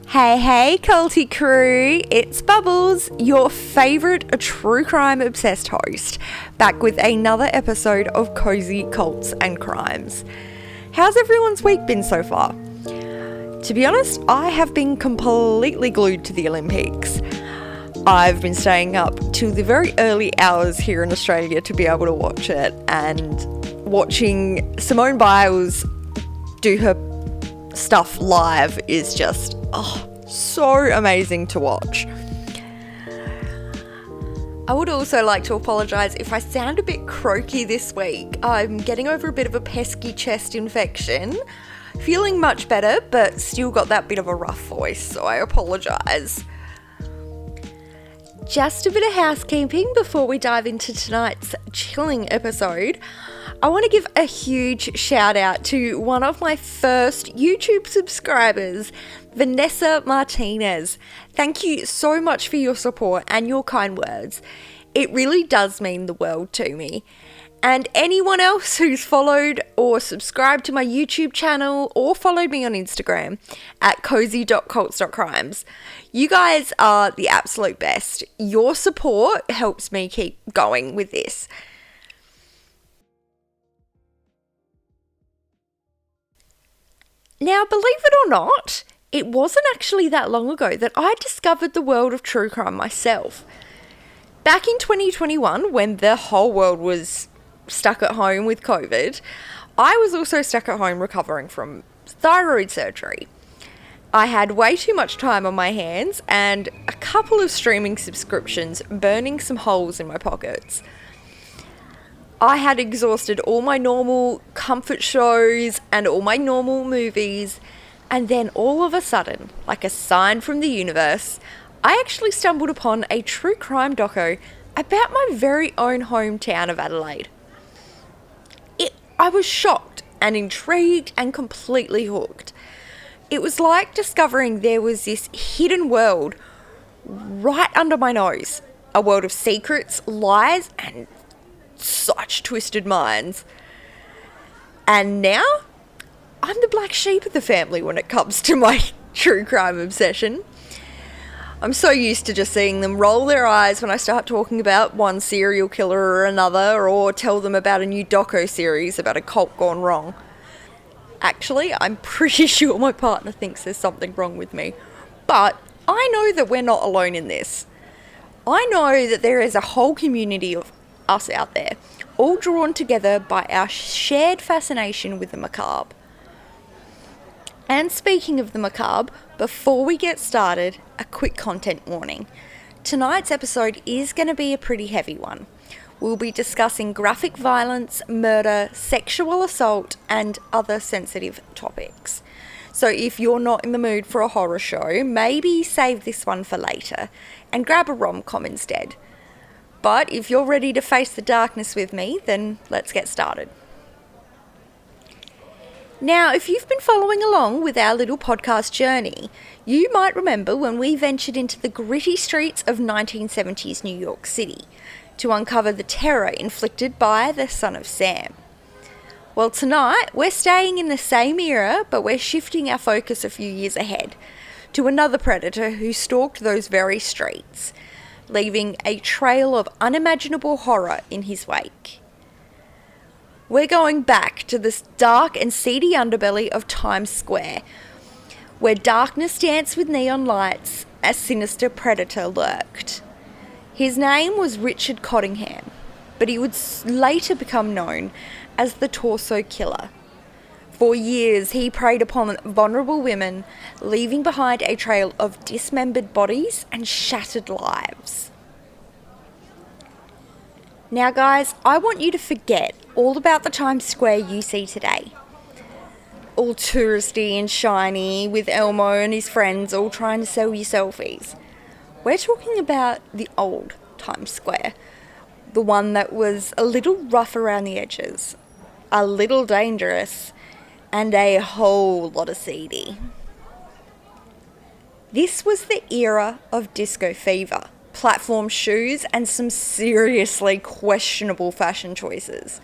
Hey, culty crew, it's Bubbles, your favourite true crime obsessed host, back with another episode of Cozy Cults and Crimes. How's everyone's week been so far? To be honest, I have been completely glued to the Olympics. I've been staying up till the very early hours here in Australia to be able to watch it, and watching Simone Biles do her stuff live is just so amazing to watch. I would also like to apologise if I sound a bit croaky this week. I'm getting over a bit of a pesky chest infection, feeling much better, but still got that bit of a rough voice, so I apologise. Just a bit of housekeeping before we dive into tonight's chilling episode. I want to give a huge shout out to one of my first YouTube subscribers, Vanessa Martinez. Thank you so much for your support and your kind words. It really does mean the world to me. And anyone else who's followed or subscribed to my YouTube channel or followed me on Instagram at cozy.cults.crimes. You guys are the absolute best. Your support helps me keep going with this. Now, believe it or not, it wasn't actually that long ago that I discovered the world of true crime myself. Back in 2021, when the whole world was stuck at home with COVID, I was also stuck at home recovering from thyroid surgery. I had way too much time on my hands and a couple of streaming subscriptions burning some holes in my pockets. I had exhausted all my normal comfort shows and all my normal movies, and then all of a sudden, like a sign from the universe, I actually stumbled upon a true crime doco about my very own hometown of Adelaide. I was shocked and intrigued and completely hooked. It was like discovering there was this hidden world right under my nose, a world of secrets, lies, and such twisted minds. And now, I'm the black sheep of the family when it comes to my true crime obsession. I'm so used to just seeing them roll their eyes when I start talking about one serial killer or another, or tell them about a new doco series about a cult gone wrong. Actually, I'm pretty sure my partner thinks there's something wrong with me. But I know that we're not alone in this. I know that there is a whole community of us out there, all drawn together by our shared fascination with the macabre. And speaking of the macabre, before we get started, a quick content warning. Tonight's episode is going to be a pretty heavy one. We'll be discussing graphic violence, murder, sexual assault, and other sensitive topics. So if you're not in the mood for a horror show, maybe save this one for later and grab a rom-com instead. But if you're ready to face the darkness with me, then let's get started. Now, if you've been following along with our little podcast journey, you might remember when we ventured into the gritty streets of 1970s New York City to uncover the terror inflicted by the Son of Sam. Well, tonight, we're staying in the same era, but we're shifting our focus a few years ahead to another predator who stalked those very streets, leaving a trail of unimaginable horror in his wake. We're going back to this dark and seedy underbelly of Times Square, where darkness danced with neon lights, a sinister predator lurked. His name was Richard Cottingham, but he would later become known as the Torso Killer. For years, he preyed upon vulnerable women, leaving behind a trail of dismembered bodies and shattered lives. Now guys, I want you to forget all about the Times Square you see today. All touristy and shiny, with Elmo and his friends all trying to sell you selfies. We're talking about the old Times Square, the one that was a little rough around the edges, a little dangerous, and a whole lot of seedy. This was the era of disco fever, platform shoes, and some seriously questionable fashion choices.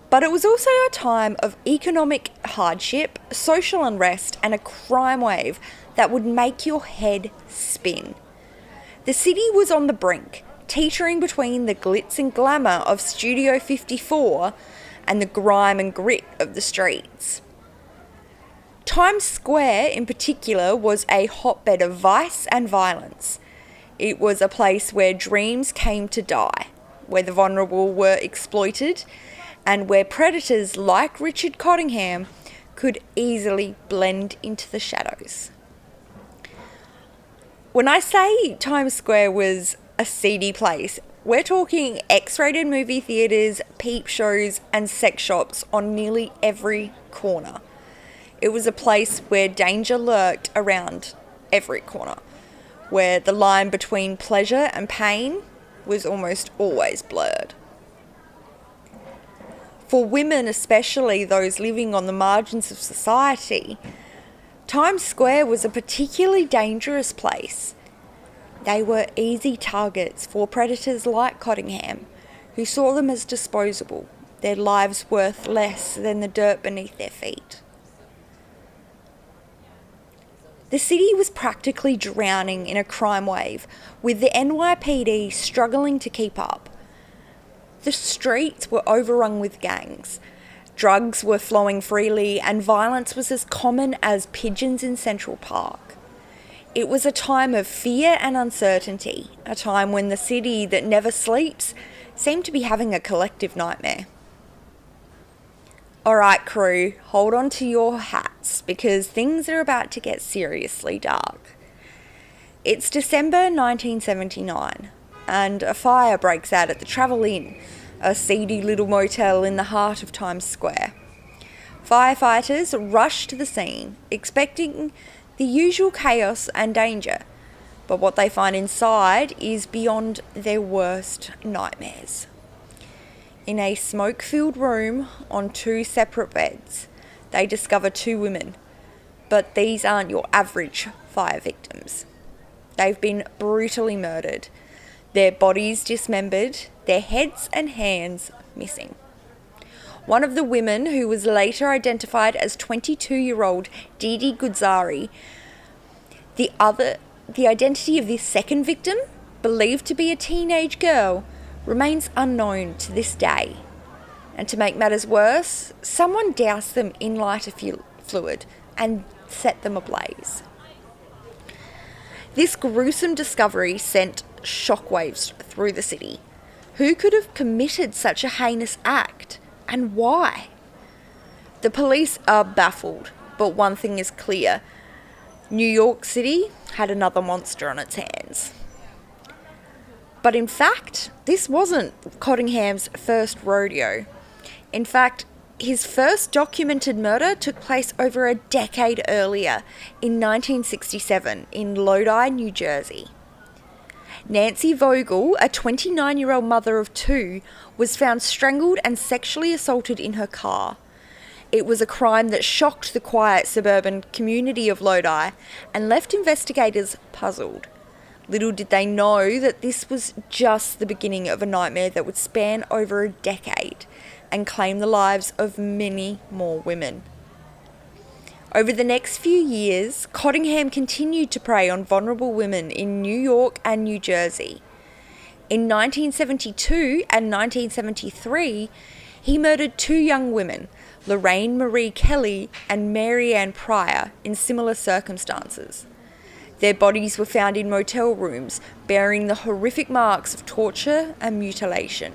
But it was also a time of economic hardship, social unrest, and a crime wave that would make your head spin. The city was on the brink, teetering between the glitz and glamour of Studio 54 and the grime and grit of the streets. Times Square, in particular, was a hotbed of vice and violence. It was a place where dreams came to die, where the vulnerable were exploited, and where predators like Richard Cottingham could easily blend into the shadows. When I say Times Square was a seedy place, we're talking X-rated movie theatres, peep shows, and sex shops on nearly every corner. It was a place where danger lurked around every corner, where the line between pleasure and pain was almost always blurred. For women, especially those living on the margins of society, Times Square was a particularly dangerous place. They were easy targets for predators like Cottingham, who saw them as disposable, their lives worth less than the dirt beneath their feet. The city was practically drowning in a crime wave, with the NYPD struggling to keep up. The streets were overrun with gangs. Drugs were flowing freely, and violence was as common as pigeons in Central Park. It was a time of fear and uncertainty, a time when the city that never sleeps seemed to be having a collective nightmare. Alright crew, hold on to your hats because things are about to get seriously dark. It's December 1979 and a fire breaks out at the Travel Inn, a seedy little motel in the heart of Times Square. Firefighters rush to the scene, expecting the usual chaos and danger, but what they find inside is beyond their worst nightmares. In a smoke-filled room on 2 separate beds, they discover 2 women, but these aren't your average fire victims. They've been brutally murdered, their bodies dismembered, their heads and hands missing. One of the women, who was later identified as 22-year-old Didi Gudzari, the identity of this second victim, believed to be a teenage girl, remains unknown to this day. And to make matters worse, someone doused them in lighter fluid and set them ablaze. This gruesome discovery sent shockwaves through the city. Who could have committed such a heinous act, and why? The police are baffled, but one thing is clear. New York City had another monster on its hands. But in fact, this wasn't Cottingham's first rodeo. In fact, his first documented murder took place over a decade earlier, in 1967, in Lodi, New Jersey. Nancy Vogel, a 29-year-old mother of 2, was found strangled and sexually assaulted in her car. It was a crime that shocked the quiet suburban community of Lodi and left investigators puzzled. Little did they know that this was just the beginning of a nightmare that would span over a decade and claim the lives of many more women. Over the next few years, Cottingham continued to prey on vulnerable women in New York and New Jersey. In 1972 and 1973, he murdered 2 young women, Lorraine Marie Kelly and Mary Ann Pryor, in similar circumstances. Their bodies were found in motel rooms, bearing the horrific marks of torture and mutilation.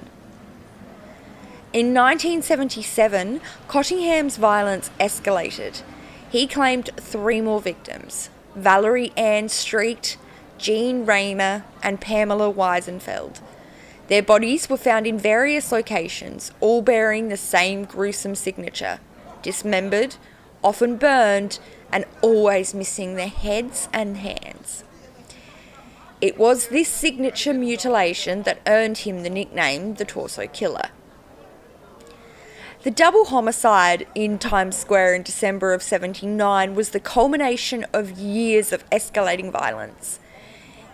In 1977, Cottingham's violence escalated. He claimed 3 more victims: Valerie Ann Street, Jean Raymer, and Pamela Weisenfeld. Their bodies were found in various locations, all bearing the same gruesome signature: dismembered, often burned, and always missing their heads and hands. It was this signature mutilation that earned him the nickname the Torso Killer. The double homicide in Times Square in December of '79 was the culmination of years of escalating violence.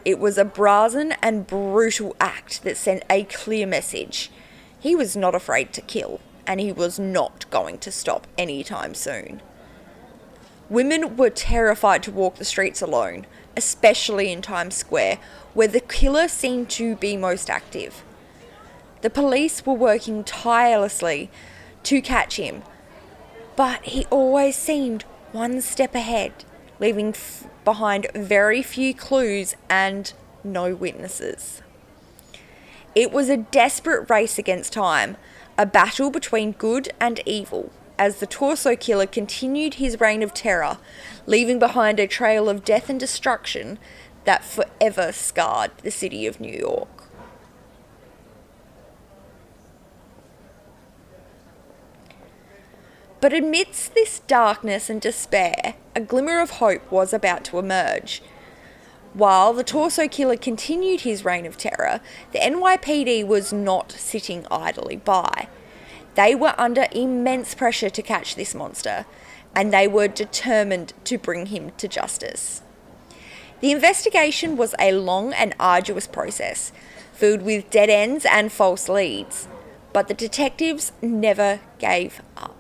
It was a brazen and brutal act that sent a clear message. He was not afraid to kill. and he was not going to stop anytime soon. Women were terrified to walk the streets alone, especially in Times Square, where the killer seemed to be most active. The police were working tirelessly to catch him, but he always seemed one step ahead, leaving behind very few clues and no witnesses. It was a desperate race against time, a battle between good and evil, as the torso killer continued his reign of terror, leaving behind a trail of death and destruction that forever scarred the city of New York. But amidst this darkness and despair, a glimmer of hope was about to emerge. While the torso killer continued his reign of terror, the NYPD was not sitting idly by. They were under immense pressure to catch this monster, and they were determined to bring him to justice. The investigation was a long and arduous process, filled with dead ends and false leads, but the detectives never gave up.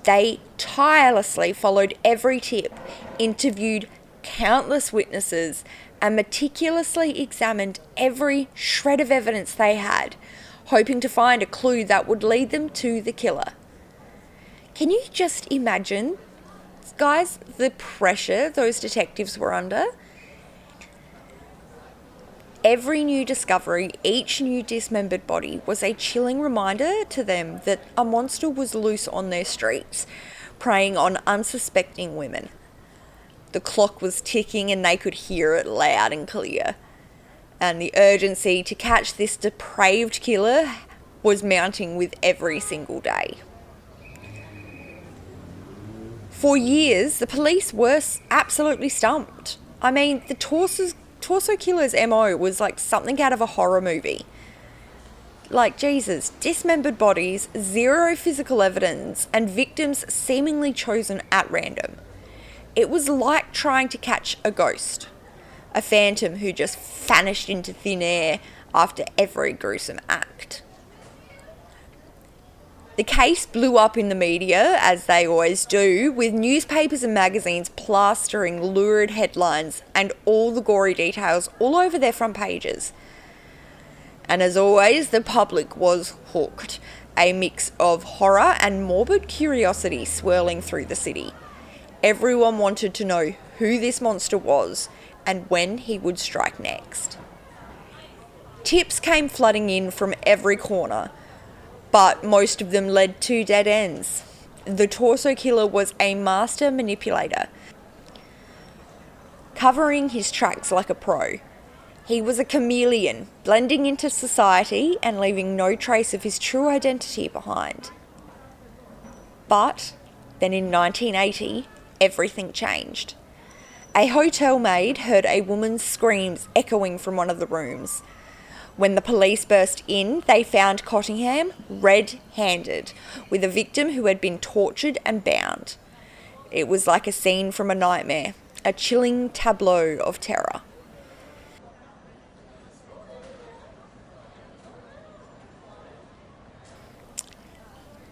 They tirelessly followed every tip, interviewed countless witnesses, and meticulously examined every shred of evidence they had, hoping to find a clue that would lead them to the killer. Can you just imagine, guys, the pressure those detectives were under? Every new discovery, each new dismembered body was a chilling reminder to them that a monster was loose on their streets, preying on unsuspecting women. The clock was ticking and they could hear it loud and clear. And the urgency to catch this depraved killer was mounting with every single day. For years, the police were absolutely stumped. I mean, the torso killer's MO was like something out of a horror movie. Like, Jesus, dismembered bodies, zero physical evidence, and victims seemingly chosen at random. It was like trying to catch a ghost, a phantom who just vanished into thin air after every gruesome act. The case blew up in the media, as they always do, with newspapers and magazines plastering lurid headlines and all the gory details all over their front pages. And as always, the public was hooked, a mix of horror and morbid curiosity swirling through the city. Everyone wanted to know who this monster was and when he would strike next. Tips came flooding in from every corner, but most of them led to dead ends. The torso killer was a master manipulator, covering his tracks like a pro. He was a chameleon, blending into society and leaving no trace of his true identity behind. But then in 1980, everything changed. A hotel maid heard a woman's screams echoing from one of the rooms. When the police burst in, they found Cottingham red-handed, with a victim who had been tortured and bound. It was like a scene from a nightmare, a chilling tableau of terror.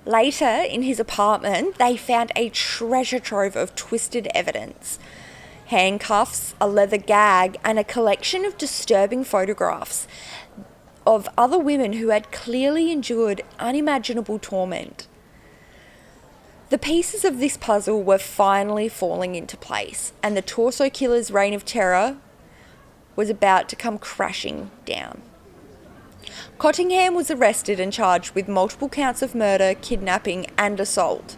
Later, in his apartment, they found a treasure trove of twisted evidence. Handcuffs, a leather gag, and a collection of disturbing photographs of other women who had clearly endured unimaginable torment. The pieces of this puzzle were finally falling into place, and the torso killer's reign of terror was about to come crashing down. Cottingham was arrested and charged with multiple counts of murder, kidnapping, and assault.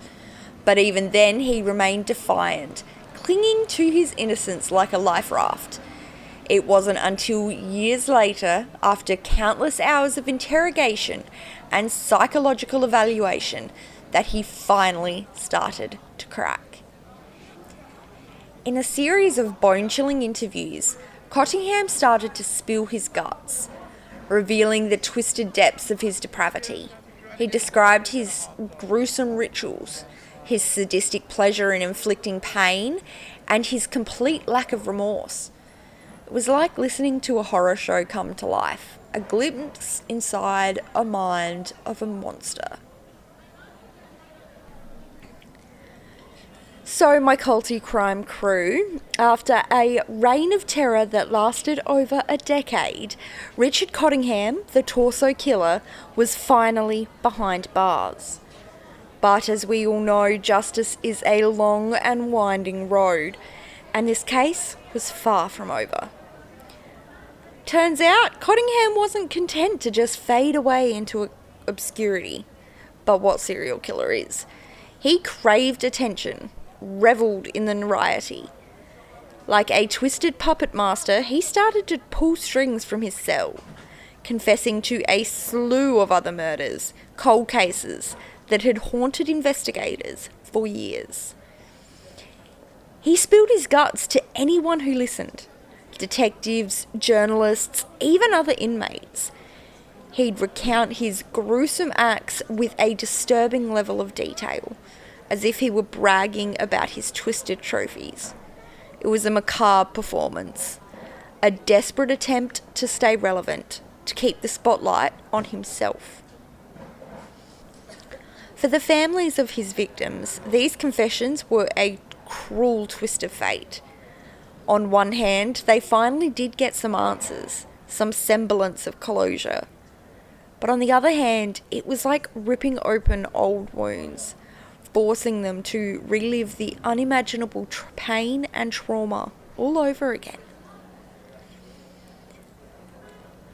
But even then, he remained defiant, clinging to his innocence like a life raft. It wasn't until years later, after countless hours of interrogation and psychological evaluation, that he finally started to crack. In a series of bone-chilling interviews, Cottingham started to spill his guts, revealing the twisted depths of his depravity. He described his gruesome rituals, his sadistic pleasure in inflicting pain, and his complete lack of remorse. It was like listening to a horror show come to life, a glimpse inside a mind of a monster. So, my culty crime crew, after a reign of terror that lasted over a decade, Richard Cottingham, the torso killer, was finally behind bars. But as we all know, justice is a long and winding road, and this case was far from over. Turns out, Cottingham wasn't content to just fade away into obscurity. But what serial killer is? He craved attention, revelled in the notoriety. Like a twisted puppet master, he started to pull strings from his cell, confessing to a slew of other murders, cold cases that had haunted investigators for years. He spilled his guts to anyone who listened. Detectives, journalists, even other inmates. He'd recount his gruesome acts with a disturbing level of detail, as if he were bragging about his twisted trophies. It was a macabre performance, a desperate attempt to stay relevant, to keep the spotlight on himself. For the families of his victims, these confessions were a cruel twist of fate. On one hand, they finally did get some answers, some semblance of closure. But on the other hand, it was like ripping open old wounds, forcing them to relive the unimaginable pain and trauma all over again.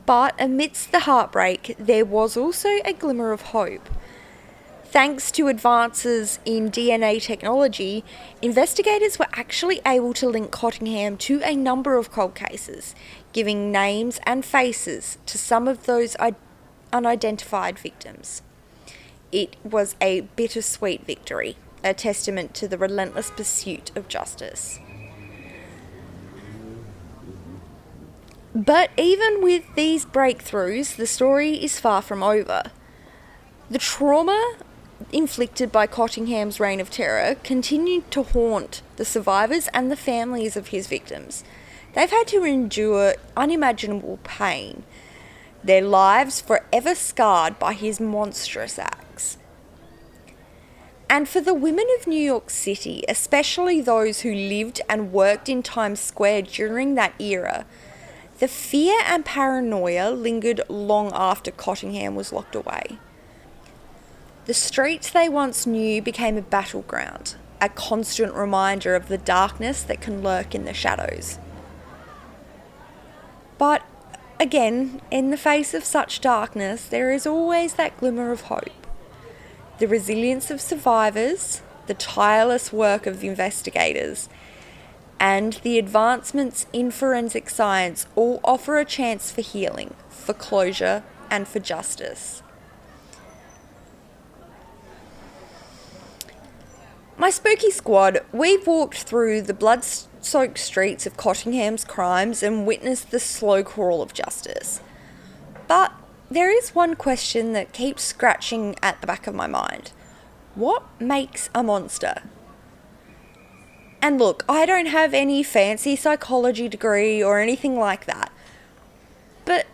But amidst the heartbreak, there was also a glimmer of hope. Thanks to advances in DNA technology, investigators were actually able to link Cottingham to a number of cold cases, giving names and faces to some of those unidentified victims. It was a bittersweet victory, a testament to the relentless pursuit of justice. But even with these breakthroughs, the story is far from over. The trauma inflicted by Cottingham's reign of terror continued to haunt the survivors and the families of his victims. They've had to endure unimaginable pain, their lives forever scarred by his monstrous acts. And for the women of New York City, especially those who lived and worked in Times Square during that era, the fear and paranoia lingered long after Cottingham was locked away. The streets they once knew became a battleground, a constant reminder of the darkness that can lurk in the shadows. But again, in the face of such darkness, there is always that glimmer of hope. The resilience of survivors, the tireless work of investigators, and the advancements in forensic science all offer a chance for healing, for closure, and for justice. My spooky squad, we've walked through the blood-soaked streets of Cottingham's crimes and witnessed the slow crawl of justice. But there is one question that keeps scratching at the back of my mind. What makes a monster? And look, I don't have any fancy psychology degree or anything like that. But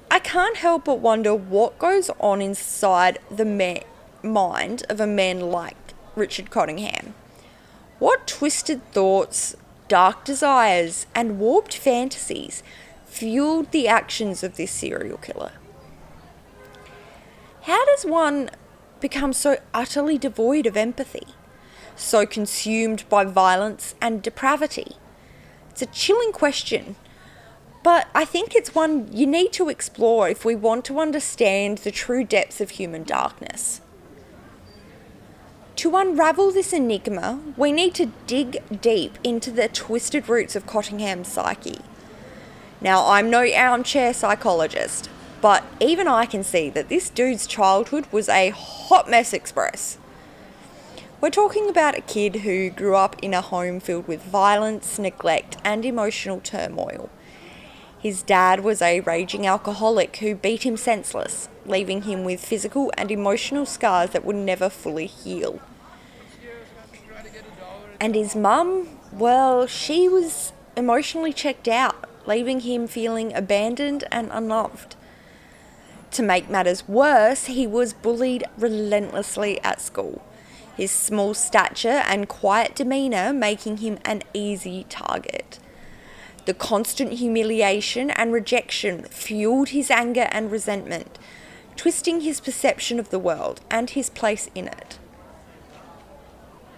I can't help but wonder what goes on inside the mind of a man like Richard Cottingham. What twisted thoughts, dark desires, and warped fantasies fueled the actions of this serial killer? How does one become so utterly devoid of empathy, so consumed by violence and depravity? It's a chilling question, but I think it's one you need to explore if we want to understand the true depths of human darkness. To unravel this enigma, we need to dig deep into the twisted roots of Cottingham's psyche. Now, I'm no armchair psychologist, but even I can see that this dude's childhood was a hot mess express. We're talking about a kid who grew up in a home filled with violence, neglect, and emotional turmoil. His dad was a raging alcoholic who beat him senseless, leaving him with physical and emotional scars that would never fully heal. And his mum, well, she was emotionally checked out, leaving him feeling abandoned and unloved. To make matters worse, he was bullied relentlessly at school. his small stature and quiet demeanour making him an easy target. The constant humiliation and rejection fueled his anger and resentment, twisting his perception of the world and his place in it.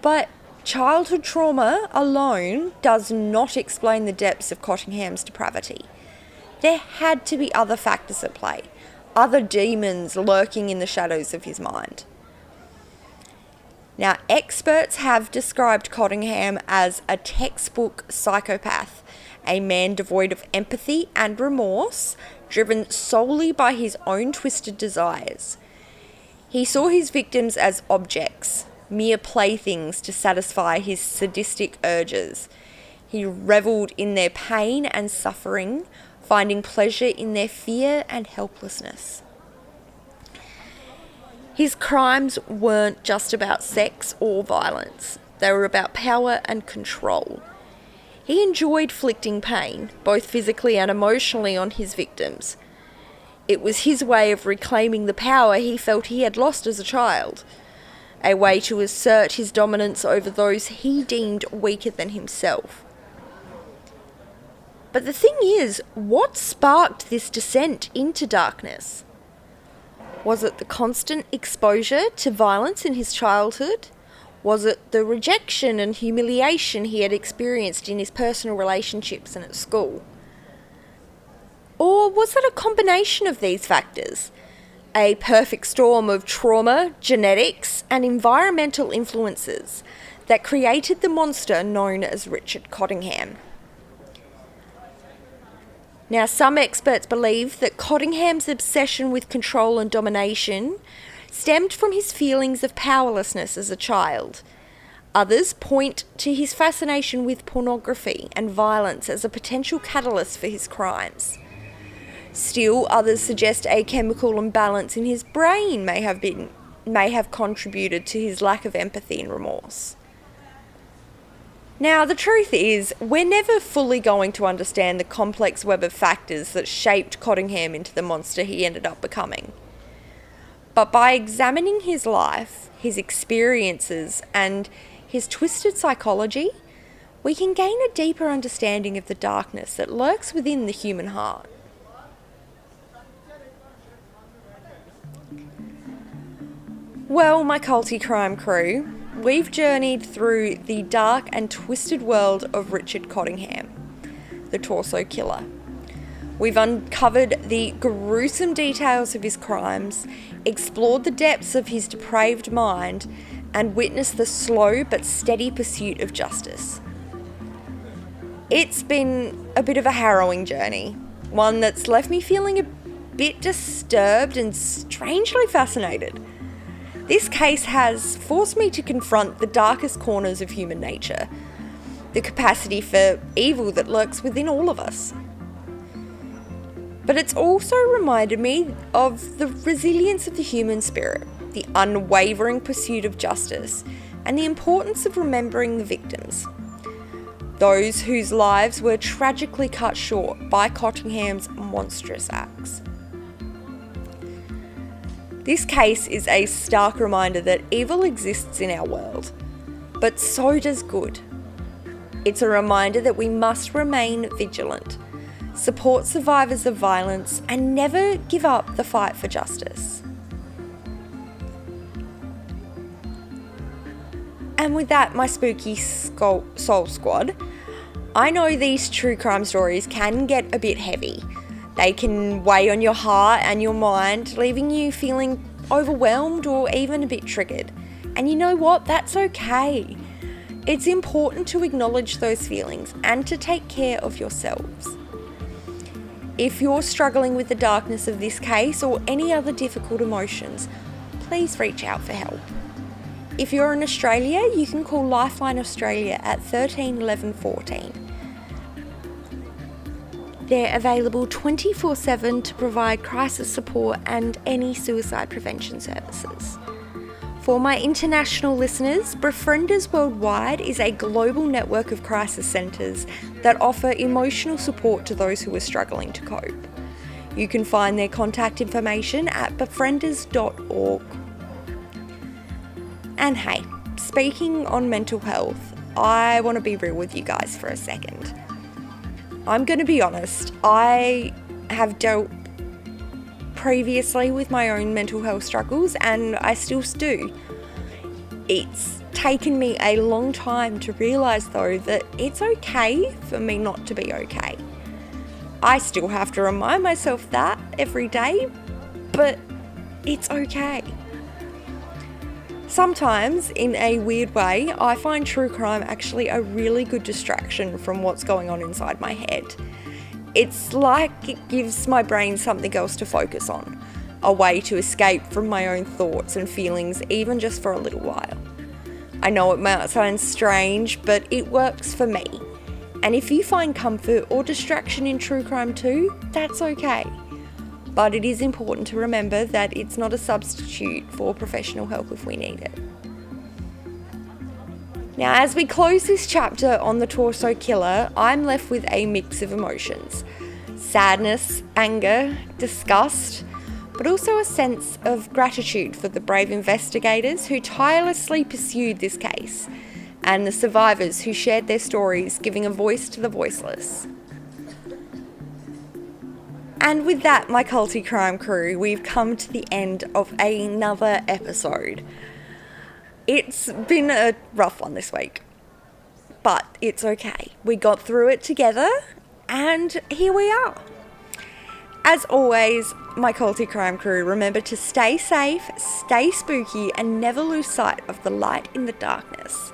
But childhood trauma alone does not explain the depths of Cottingham's depravity. There had to be other factors at play, other demons lurking in the shadows of his mind. Now, experts have described Cottingham as a textbook psychopath, a man devoid of empathy and remorse, driven solely by his own twisted desires. He saw his victims as objects, mere playthings to satisfy his sadistic urges. He revelled in their pain and suffering, finding pleasure in their fear and helplessness. His crimes weren't just about sex or violence. They were about power and control. He enjoyed inflicting pain, both physically and emotionally, on his victims. It was his way of reclaiming the power he felt he had lost as a child, a way to assert his dominance over those he deemed weaker than himself. But the thing is, what sparked this descent into darkness? Was it the constant exposure to violence in his childhood? Was it the rejection and humiliation he had experienced in his personal relationships and at school? Or was it a combination of these factors? A perfect storm of trauma, genetics, and environmental influences that created the monster known as Richard Cottingham. Now, some experts believe that Cottingham's obsession with control and domination stemmed from his feelings of powerlessness as a child. Others point to his fascination with pornography and violence as a potential catalyst for his crimes. Still, others suggest a chemical imbalance in his brain may have contributed to his lack of empathy and remorse. Now, the truth is, we're never fully going to understand the complex web of factors that shaped Cottingham into the monster he ended up becoming. But by examining his life, his experiences, and his twisted psychology, we can gain a deeper understanding of the darkness that lurks within the human heart. Well, my culty crime crew, we've journeyed through the dark and twisted world of Richard Cottingham, the torso killer. We've uncovered the gruesome details of his crimes, explored the depths of his depraved mind, and witnessed the slow but steady pursuit of justice. It's been a bit of a harrowing journey, one that's left me feeling a bit disturbed and strangely fascinated. This case has forced me to confront the darkest corners of human nature, the capacity for evil that lurks within all of us. But it's also reminded me of the resilience of the human spirit, the unwavering pursuit of justice, and the importance of remembering the victims, those whose lives were tragically cut short by Cottingham's monstrous acts. This case is a stark reminder that evil exists in our world, but so does good. It's a reminder that we must remain vigilant, support survivors of violence, and never give up the fight for justice. And with that, my spooky soul squad, I know these true crime stories can get a bit heavy. They can weigh on your heart and your mind, leaving you feeling overwhelmed or even a bit triggered. And you know what? That's okay. It's important to acknowledge those feelings and to take care of yourselves. If you're struggling with the darkness of this case or any other difficult emotions, please reach out for help. If you're in Australia, you can call Lifeline Australia at 13 11 14. They're available 24/7 to provide crisis support and any suicide prevention services. For my international listeners, Befrienders Worldwide is a global network of crisis centres that offer emotional support to those who are struggling to cope. You can find their contact information at befrienders.org. And hey, speaking on mental health, I want to be real with you guys for a second. I'm going to be honest, I have dealt previously with my own mental health struggles, and I still do. It's taken me a long time to realise though that it's okay for me not to be okay. I still have to remind myself that every day, but it's okay. Sometimes, in a weird way, I find true crime actually a really good distraction from what's going on inside my head. It's like it gives my brain something else to focus on, a way to escape from my own thoughts and feelings, even just for a little while. I know it might sound strange, but it works for me. And if you find comfort or distraction in true crime too, that's okay. But it is important to remember that it's not a substitute for professional help if we need it. Now, as we close this chapter on the torso killer, I'm left with a mix of emotions. Sadness, anger, disgust, but also a sense of gratitude for the brave investigators who tirelessly pursued this case, and the survivors who shared their stories, giving a voice to the voiceless. And with that, my culty crime crew, we've come to the end of another episode. It's been a rough one this week, but it's okay. We got through it together, and here we are. As always, my culty crime crew, remember to stay safe, stay spooky, and never lose sight of the light in the darkness.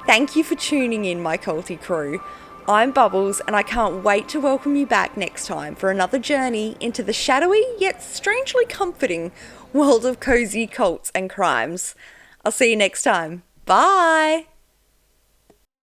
Thank you for tuning in, my culty crew. I'm Bubbles, and I can't wait to welcome you back next time for another journey into the shadowy yet strangely comforting world of cozy cults and crimes. I'll see you next time. Bye!